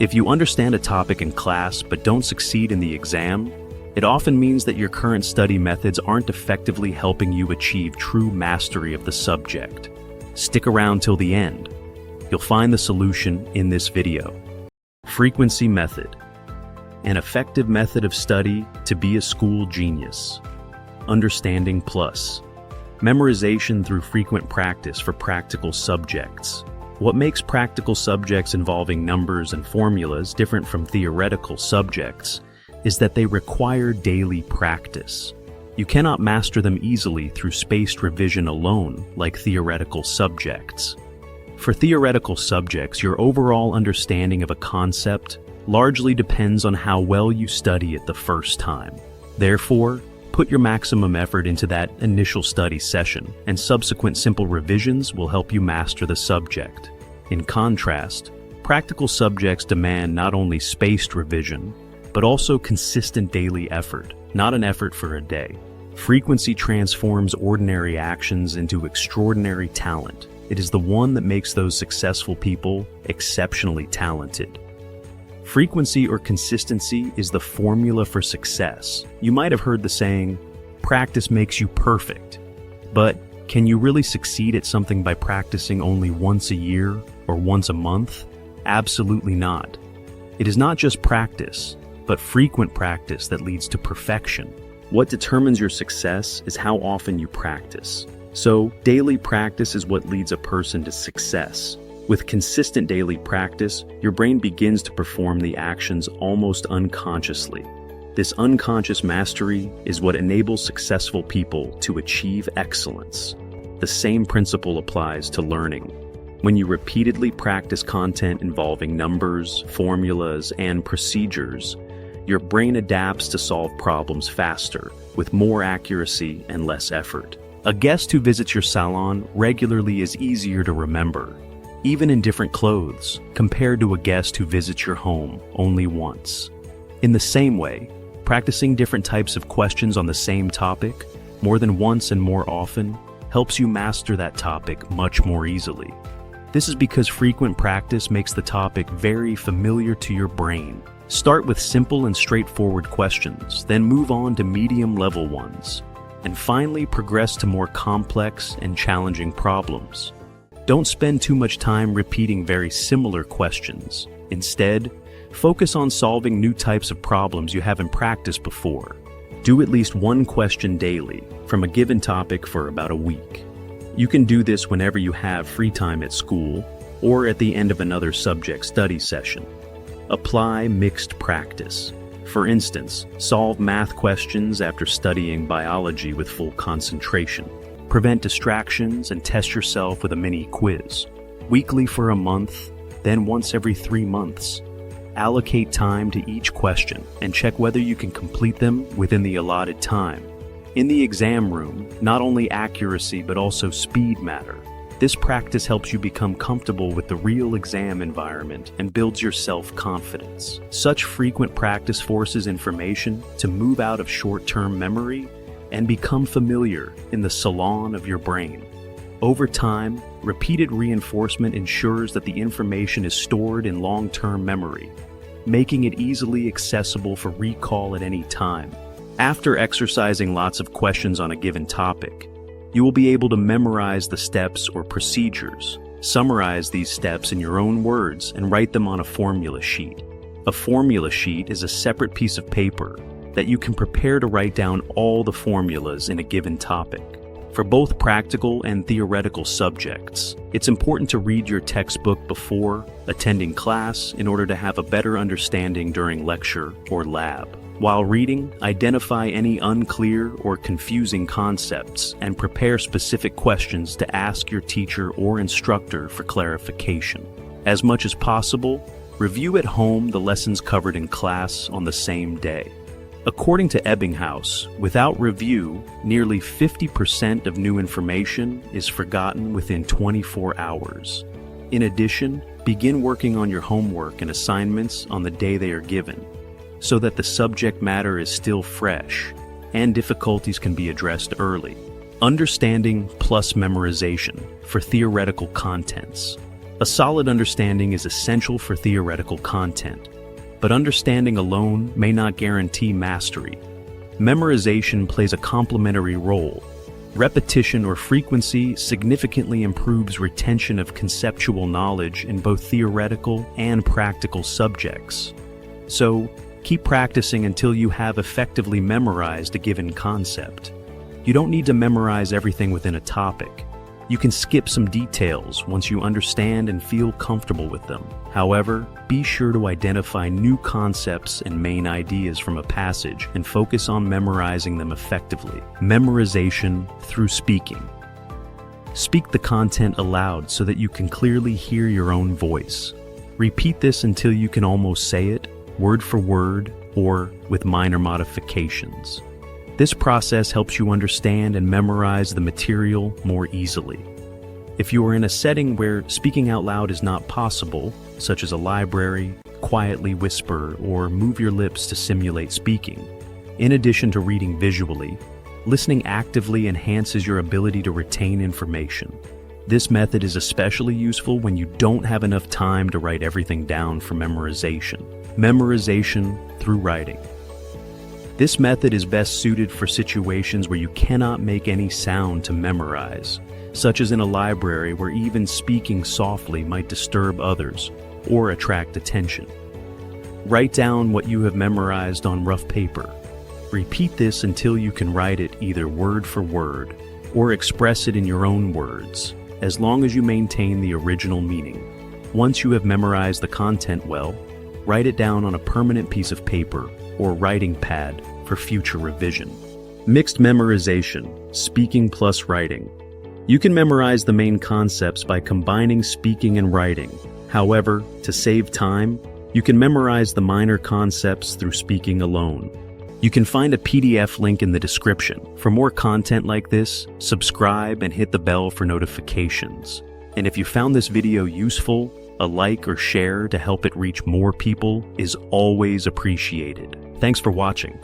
If you understand a topic in class but don't succeed in the exam, it often means that your current study methods aren't effectively helping you achieve true mastery of the subject. Stick around till the end. You'll find the solution in this video. Frequency method. An effective method of study to be a school genius. Understanding plus. Memorization through frequent practice for practical subjects. What makes practical subjects involving numbers and formulas different from theoretical subjects is that they require daily practice. You cannot master them easily through spaced revision alone, like theoretical subjects. For theoretical subjects, your overall understanding of a concept largely depends on how well you study it the first time. Therefore, put your maximum effort into that initial study session, and subsequent simple revisions will help you master the subject. In contrast, practical subjects demand not only spaced revision, but also consistent daily effort, not an effort for a day. Frequency transforms ordinary actions into extraordinary talent. It is the one that makes those successful people exceptionally talented. Frequency or consistency is the formula for success. You might have heard the saying, practice makes you perfect. But can you really succeed at something by practicing only once a year or once a month? Absolutely not. It is not just practice, but frequent practice that leads to perfection. What determines your success is how often you practice. So, daily practice is what leads a person to success. With consistent daily practice, your brain begins to perform the actions almost unconsciously. This unconscious mastery is what enables successful people to achieve excellence. The same principle applies to learning. When you repeatedly practice content involving numbers, formulas, and procedures, your brain adapts to solve problems faster, with more accuracy and less effort. A guest who visits your salon regularly is easier to remember, even in different clothes, compared to a guest who visits your home only once. In the same way, practicing different types of questions on the same topic, more than once and more often, helps you master that topic much more easily. This is because frequent practice makes the topic very familiar to your brain. Start with simple and straightforward questions, then move on to medium-level ones, and finally progress to more complex and challenging problems. Don't spend too much time repeating very similar questions. Instead, focus on solving new types of problems you haven't practiced before. Do at least one question daily from a given topic for about a week. You can do this whenever you have free time at school or at the end of another subject study session. Apply mixed practice. For instance, solve math questions after studying biology with full concentration. Prevent distractions and test yourself with a mini quiz. Weekly for a month, then once every 3 months. Allocate time to each question and check whether you can complete them within the allotted time. In the exam room, not only accuracy but also speed matter. This practice helps you become comfortable with the real exam environment and builds your self-confidence. Such frequent practice forces information to move out of short-term memory and become familiar in the salon of your brain. Over time, repeated reinforcement ensures that the information is stored in long-term memory, making it easily accessible for recall at any time. After exercising lots of questions on a given topic, you will be able to memorize the steps or procedures, summarize these steps in your own words, and write them on a formula sheet. A formula sheet is a separate piece of paper that you can prepare to write down all the formulas in a given topic. For both practical and theoretical subjects, it's important to read your textbook before attending class in order to have a better understanding during lecture or lab. While reading, identify any unclear or confusing concepts and prepare specific questions to ask your teacher or instructor for clarification. As much as possible, review at home the lessons covered in class on the same day. According to Ebbinghaus, without review, nearly 50% of new information is forgotten within 24 hours. In addition, begin working on your homework and assignments on the day they are given, so that the subject matter is still fresh and difficulties can be addressed early. Understanding plus memorization for theoretical contents. A solid understanding is essential for theoretical content, but understanding alone may not guarantee mastery. Memorization plays a complementary role. Repetition or frequency significantly improves retention of conceptual knowledge in both theoretical and practical subjects. So, keep practicing until you have effectively memorized a given concept. You don't need to memorize everything within a topic. You can skip some details once you understand and feel comfortable with them. However, be sure to identify new concepts and main ideas from a passage and focus on memorizing them effectively. Memorization through speaking. Speak the content aloud so that you can clearly hear your own voice. Repeat this until you can almost say it, word for word, or with minor modifications. This process helps you understand and memorize the material more easily. If you are in a setting where speaking out loud is not possible, such as a library, quietly whisper or move your lips to simulate speaking. In addition to reading visually, listening actively enhances your ability to retain information. This method is especially useful when you don't have enough time to write everything down for memorization. Memorization through writing. This method is best suited for situations where you cannot make any sound to memorize, such as in a library where even speaking softly might disturb others or attract attention. Write down what you have memorized on rough paper. Repeat this until you can write it either word for word or express it in your own words, as long as you maintain the original meaning. Once you have memorized the content well, write it down on a permanent piece of paper or writing pad for future revision. Mixed memorization, speaking plus writing. You can memorize the main concepts by combining speaking and writing. However, to save time, you can memorize the minor concepts through speaking alone. You can find a PDF link in the description. For more content like this, subscribe and hit the bell for notifications. And if you found this video useful, a like or share to help it reach more people is always appreciated. Thanks for watching.